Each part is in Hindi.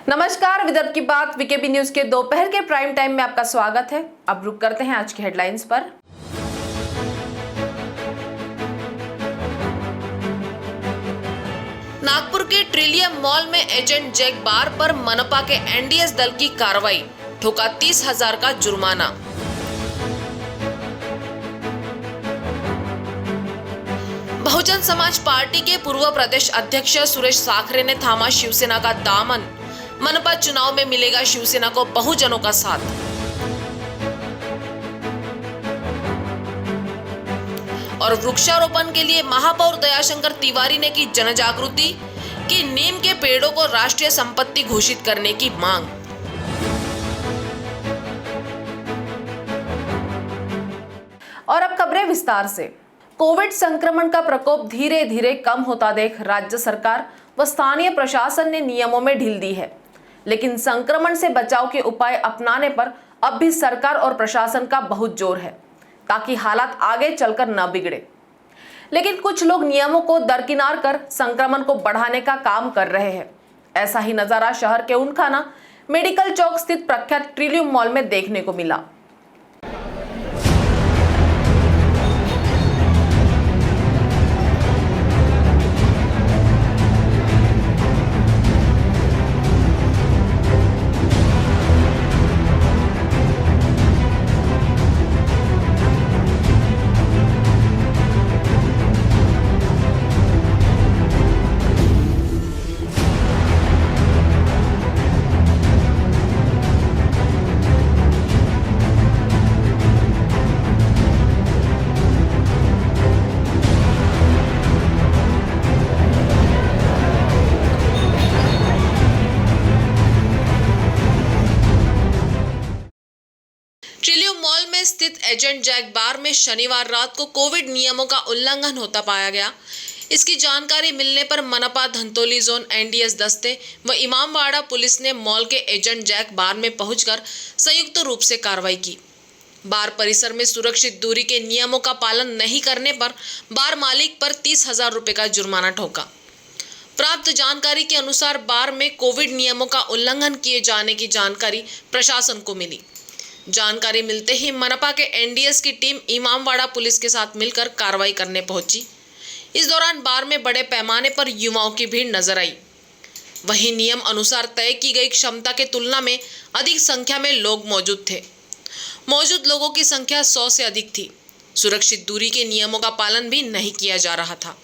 नमस्कार, विदर्भ की बात वीकेबी न्यूज के दोपहर के प्राइम टाइम में आपका स्वागत है। अब रुक करते हैं आज की हेडलाइंस पर। नागपुर के ट्रिलियम मॉल में एजेंट जैक बार पर मनपा के एनडीएस दल की कार्रवाई, ठोका 30,000 का जुर्माना। बहुजन समाज पार्टी के पूर्व प्रदेश अध्यक्ष सुरेश साखरे ने थामा शिवसेना का दामन, मनपा चुनाव में मिलेगा शिवसेना को बहुजनों का साथ। और वृक्षारोपण के लिए महापौर दयाशंकर तिवारी ने की जनजागृति कि नीम के पेड़ों को राष्ट्रीय संपत्ति घोषित करने की मांग। और अब खबरें विस्तार से। कोविड संक्रमण का प्रकोप धीरे धीरे कम होता देख राज्य सरकार व स्थानीय प्रशासन ने नियमों में ढील दी है, लेकिन संक्रमण से बचाव के उपाय अपनाने पर अब भी सरकार और प्रशासन का बहुत जोर है ताकि हालात आगे चलकर न बिगड़े। लेकिन कुछ लोग नियमों को दरकिनार कर संक्रमण को बढ़ाने का काम कर रहे हैं। ऐसा ही नजारा शहर के उनखाना मेडिकल चौक स्थित प्रख्यात ट्रिलियम मॉल में देखने को मिला। ट्रिलियम मॉल में स्थित एजेंट जैक बार में शनिवार रात को कोविड नियमों का उल्लंघन होता पाया गया। इसकी जानकारी मिलने पर मनपा धंतोली जोन एनडीएस दस्ते व इमामवाड़ा पुलिस ने मॉल के एजेंट जैक बार में पहुंचकर संयुक्त रूप से कार्रवाई की। बार परिसर में सुरक्षित दूरी के नियमों का पालन नहीं करने पर बार मालिक पर 30,000 रुपए का जुर्माना ठोका। प्राप्त जानकारी के अनुसार बार में कोविड नियमों का उल्लंघन किए जाने की जानकारी प्रशासन को मिली। जानकारी मिलते ही मनपा के एनडीएस की टीम इमामवाड़ा पुलिस के साथ मिलकर कार्रवाई करने पहुंची। इस दौरान बार में बड़े पैमाने पर युवाओं की भीड़ नजर आई। वहीं नियम अनुसार तय की गई क्षमता के तुलना में अधिक संख्या में लोग मौजूद थे। मौजूद लोगों की संख्या 100 से अधिक थी। सुरक्षित दूरी के नियमों का पालन भी नहीं किया जा रहा था।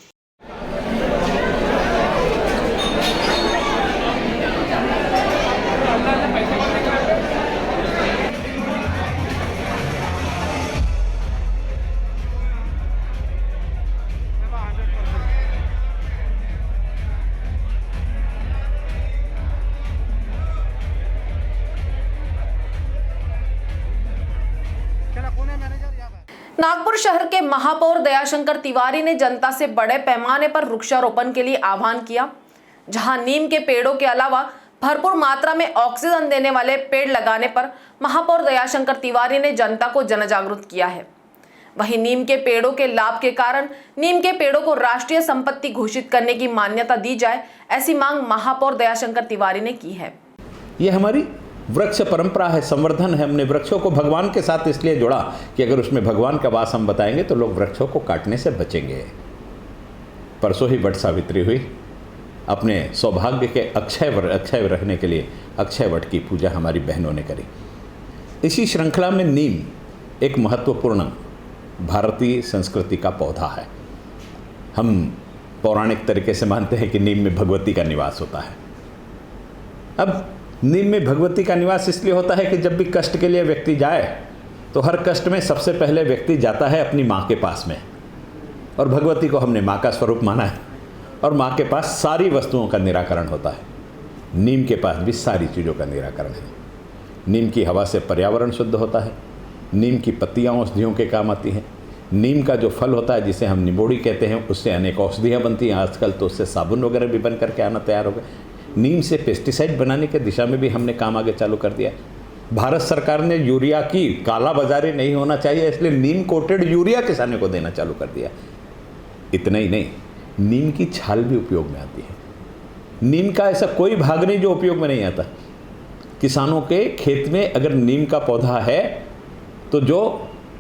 नागपुर शहर के महापौर दयाशंकर तिवारी ने जनता से बड़े पैमाने पर वृक्षारोपण के लिए आह्वान किया। जहां नीम के पेड़ों के अलावा भरपूर मात्रा में ऑक्सीजन देने वाले पेड़ लगाने पर महापौर दयाशंकर तिवारी ने जनता को जनजागरूक किया है। वहीं नीम के पेड़ों के लाभ के कारण नीम के पेड़ों को राष्ट्रीय संपत्ति घोषित करने की मान्यता दी जाए, ऐसी मांग महापौर दयाशंकर तिवारी ने की है। ये हमारी वृक्ष परंपरा है, संवर्धन है। हमने वृक्षों को भगवान के साथ इसलिए जोड़ा कि अगर उसमें भगवान का वास हम बताएंगे तो लोग वृक्षों को काटने से बचेंगे। परसों ही वट सावित्री हुई। अपने सौभाग्य के अक्षय रहने के लिए अक्षय वट की पूजा हमारी बहनों ने करी। इसी श्रृंखला में नीम एक महत्वपूर्ण भारतीय संस्कृति का पौधा है। हम पौराणिक तरीके से मानते हैं कि नीम में भगवती का निवास होता है। अब नीम में भगवती का निवास इसलिए होता है कि जब भी कष्ट के लिए व्यक्ति जाए तो हर कष्ट में सबसे पहले व्यक्ति जाता है अपनी माँ के पास में, और भगवती को हमने माँ का स्वरूप माना है और माँ के पास सारी वस्तुओं का निराकरण होता है। नीम के पास भी सारी चीज़ों का निराकरण है। नीम की हवा से पर्यावरण शुद्ध होता है। नीम की पत्तियाँ औषधियों के काम आती हैं। नीम का जो फल होता है जिसे हम निबोड़ी कहते हैं, उससे अनेक औषधियाँ बनती हैं। आजकल तो उससे साबुन वगैरह भी बन करके आना तैयार हो गए। नीम से पेस्टिसाइड बनाने के दिशा में भी हमने काम आगे चालू कर दिया। भारत सरकार ने यूरिया की काला बाजारी नहीं होना चाहिए, इसलिए नीम कोटेड यूरिया किसानों को देना चालू कर दिया। इतना ही नहीं, नीम की छाल भी उपयोग में आती है। नीम का ऐसा कोई भाग नहीं जो उपयोग में नहीं आता। किसानों के खेत में अगर नीम का पौधा है तो जो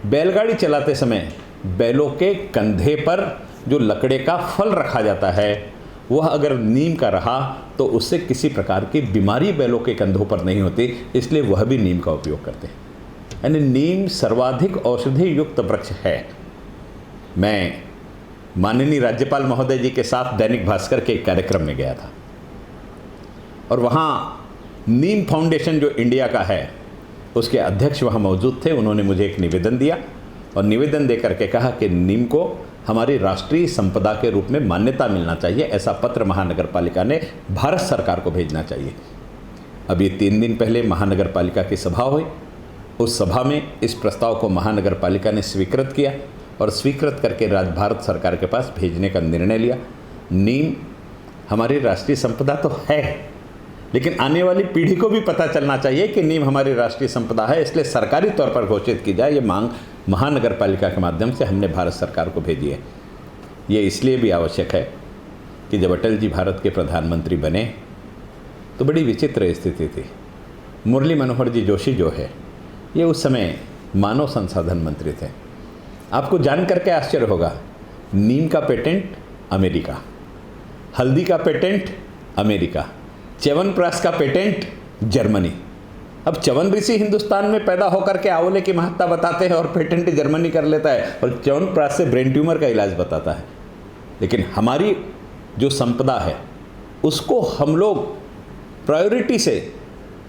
बैलगाड़ी चलाते समय बैलों के कंधे पर जो लकड़े का फल रखा जाता है वह अगर नीम का रहा तो उससे किसी प्रकार की बीमारी बैलों के कंधों पर नहीं होती, इसलिए वह भी नीम का उपयोग करते हैं। यानी नीम सर्वाधिक औषधि युक्त वृक्ष है। मैं माननीय राज्यपाल महोदय जी के साथ दैनिक भास्कर के एक कार्यक्रम में गया था और वहाँ नीम फाउंडेशन जो इंडिया का है उसके अध्यक्ष वहाँ मौजूद थे। उन्होंने मुझे एक निवेदन दिया और निवेदन दे करके कहा कि नीम को हमारी राष्ट्रीय संपदा के रूप में मान्यता मिलना चाहिए। ऐसा पत्र महानगर पालिका ने भारत सरकार को भेजना चाहिए। अभी 3 दिन पहले महानगर पालिका की सभा हुई। उस सभा में इस प्रस्ताव को महानगर पालिका ने स्वीकृत किया और स्वीकृत करके भारत सरकार के पास भेजने का निर्णय लिया। नीम हमारी राष्ट्रीय संपदा तो है, लेकिन आने वाली पीढ़ी को भी पता चलना चाहिए कि नीम हमारी राष्ट्रीय संपदा है, इसलिए सरकारी तौर पर घोषित की जाए। ये मांग महानगर पालिका के माध्यम से हमने भारत सरकार को भेजी है। ये इसलिए भी आवश्यक है कि जब अटल जी भारत के प्रधानमंत्री बने तो बड़ी विचित्र स्थिति थी। मुरली मनोहर जी जोशी जो है ये उस समय मानव संसाधन मंत्री थे। आपको जान करके आश्चर्य होगा, नीम का पेटेंट अमेरिका, हल्दी का पेटेंट अमेरिका, च्यवनप्राश का पेटेंट जर्मनी। अब च्यवन ऋषि हिंदुस्तान में पैदा होकर के आंवले की महत्ता बताते हैं और पेटेंट जर्मनी कर लेता है और च्यवनप्राश से ब्रेन ट्यूमर का इलाज बताता है। लेकिन हमारी जो संपदा है उसको हम लोग प्रायोरिटी से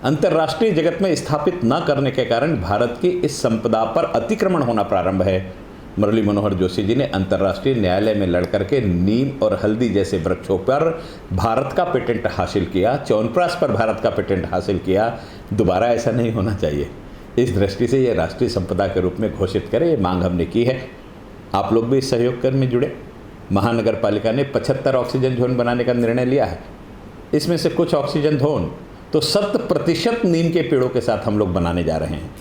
अंतर्राष्ट्रीय जगत में स्थापित न करने के कारण भारत की इस संपदा पर अतिक्रमण होना प्रारंभ है। मुरली मनोहर जोशी जी ने अंतर्राष्ट्रीय न्यायालय में लड़ करके नीम और हल्दी जैसे वृक्षों पर भारत का पेटेंट हासिल किया, च्यवनप्राश पर भारत का पेटेंट हासिल किया। दोबारा ऐसा नहीं होना चाहिए। इस दृष्टि से ये राष्ट्रीय संपदा के रूप में घोषित करें, ये मांग हमने की है। आप लोग भी इस सहयोग कर में जुड़े। महानगर पालिका ने 75 ऑक्सीजन जोन बनाने का निर्णय लिया है। इसमें से कुछ ऑक्सीजन जोन तो 100% नीम के पेड़ों के साथ हम लोग बनाने जा रहे हैं।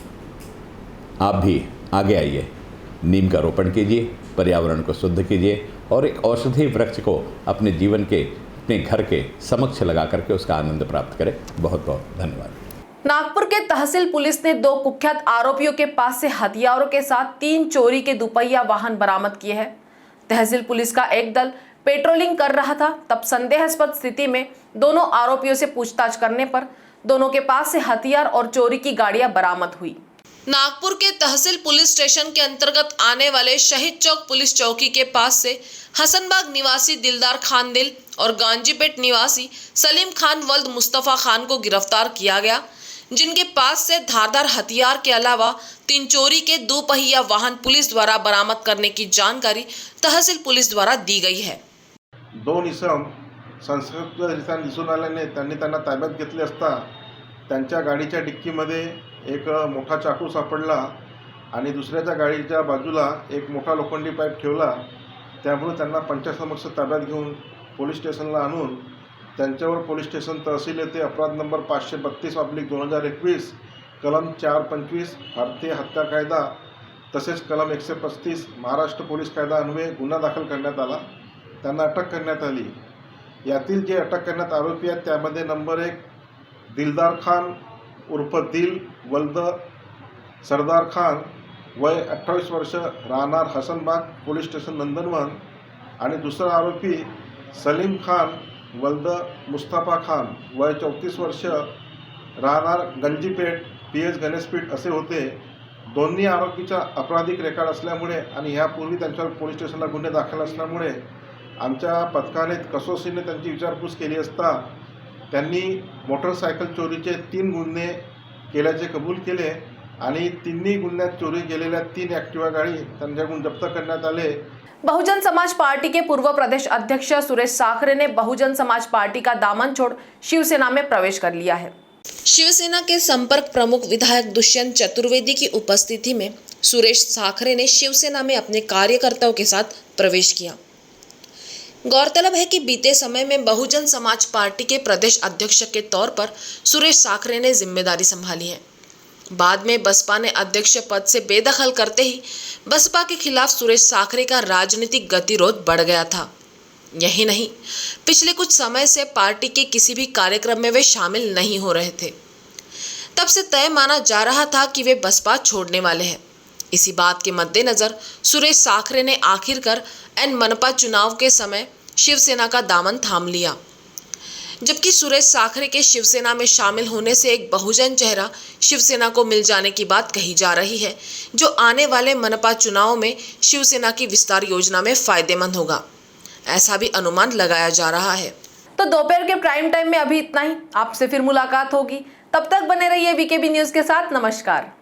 आप भी आगे आइए, नीम का रोपण कीजिए, पर्यावरण को शुद्ध कीजिए और एक औषधि वृक्ष को अपने जीवन के, अपने घर के समक्ष लगा करके उसका आनंद प्राप्त करें। बहुत बहुत धन्यवाद। नागपुर के तहसील पुलिस ने 2 कुख्यात आरोपियों के पास से हथियारों के साथ 3 चोरी के दुपहिया वाहन बरामद किए हैं। तहसील पुलिस का एक दल पेट्रोलिंग कर रहा था, तब संदेहास्पद स्थिति में दोनों आरोपियों से पूछताछ करने पर दोनों के पास से हथियार और चोरी की गाड़ियां बरामद हुई। नागपुर के तहसील पुलिस स्टेशन के अंतर्गत आने वाले शहीद चौक पुलिस चौकी के पास से हसनबाग निवासी दिलदार खान दिल और गांजीपेट निवासी सलीम खान वल्द मुस्तफा खान को गिरफ्तार किया गया, जिनके पास से धारदार हथियार के अलावा 3 चोरी के दुपहिया वाहन पुलिस द्वारा बरामद करने की जानकारी तहसील पुलिस द्वारा दी गई है। 2 इसम संशयास्पदरित्या दिसून आल्याने त्यांना ताब्यात घेतले असता त्यांच्या गाडीच्या डिक्कीमध्ये एक मोठा चाकू सापडला आणि दुसऱ्याच्या गाडीच्या बाजूला एक मोठा लोखंडी पाईप ठेवला। त्यामुळे त्यांना पंचासमक्ष ताब्यात घेऊन पोलीस स्टेशनला आणून त्यांच्यावर पोलीस स्टेशन तहसील येथे अपराध नंबर 532/2021 कलम 425 भारतीय हत्या कायदा तसेच कलम 135 महाराष्ट्र पोलीस कायदा अन्वये गुन्हा दाखल करण्यात आला। त्यांना अटक करण्यात आली। यातील जे अटक करण्यात आरोपी आहेत त्यामध्ये नंबर 1 दिलदार खान उर्फ दिल वल्द सरदार खान वय 28 वर्ष राहणार हसनबाग पोलीस स्टेशन नंदनवन आणि दुसरा आरोपी सलीम खान वल्द मुस्तफा खान वय 34 वर्ष राहणार गंजीपेठ PS गणेशपीठ असे होते। दोन्ही आरोपीचा आपराधिक रेकॉर्ड असल्यामुळे आणि ह्यापूर्वी त्यांच्यावर पोलीस स्टेशनला गुन्हे दाखल असल्यामुळे आमच्या पथकाने कसोशीने त्यांची विचारपूस केली असता त्यांनी मोटरसायकल चोरीचे 3 गुन्हे केल्याचे कबूल केले आणि तिन्ही गुन्ह्यात चोरी केलेल्या 3 ॲक्टिवा गाडी त्यांच्याकडून जप्त करण्यात आले। बहुजन समाज पार्टी के पूर्व प्रदेश अध्यक्ष सुरेश साखरे ने बहुजन समाज पार्टी का दामन छोड़ शिवसेना में प्रवेश कर लिया है। शिवसेना के संपर्क प्रमुख विधायक दुष्यंत चतुर्वेदी की उपस्थिति में सुरेश साखरे ने शिवसेना में अपने कार्यकर्ताओं के साथ प्रवेश किया। गौरतलब है कि बीते समय में बहुजन समाज पार्टी के प्रदेश अध्यक्ष के तौर पर सुरेश साखरे ने जिम्मेदारी संभाली है। बाद में बसपा ने अध्यक्ष पद से बेदखल करते ही बसपा के खिलाफ सुरेश साखरे का राजनीतिक गतिरोध बढ़ गया था। यही नहीं, पिछले कुछ समय से पार्टी के किसी भी कार्यक्रम में वे शामिल नहीं हो रहे थे। तब से तय माना जा रहा था कि वे बसपा छोड़ने वाले हैं। इसी बात के मद्देनजर सुरेश साखरे ने आखिरकार एन मनपा चुनाव के समय शिवसेना का दामन थाम लिया। जबकि सुरेश साखरे के शिवसेना में शामिल होने से एक बहुजन चेहरा शिवसेना को मिल जाने की बात कही जा रही है, जो आने वाले मनपा चुनाव में शिवसेना की विस्तार योजना में फायदेमंद होगा, ऐसा भी अनुमान लगाया जा रहा है। तो दोपहर के प्राइम टाइम में अभी इतना ही। आपसे फिर मुलाकात होगी, तब तक बने रहिए वीकेबी न्यूज़ के साथ। नमस्कार।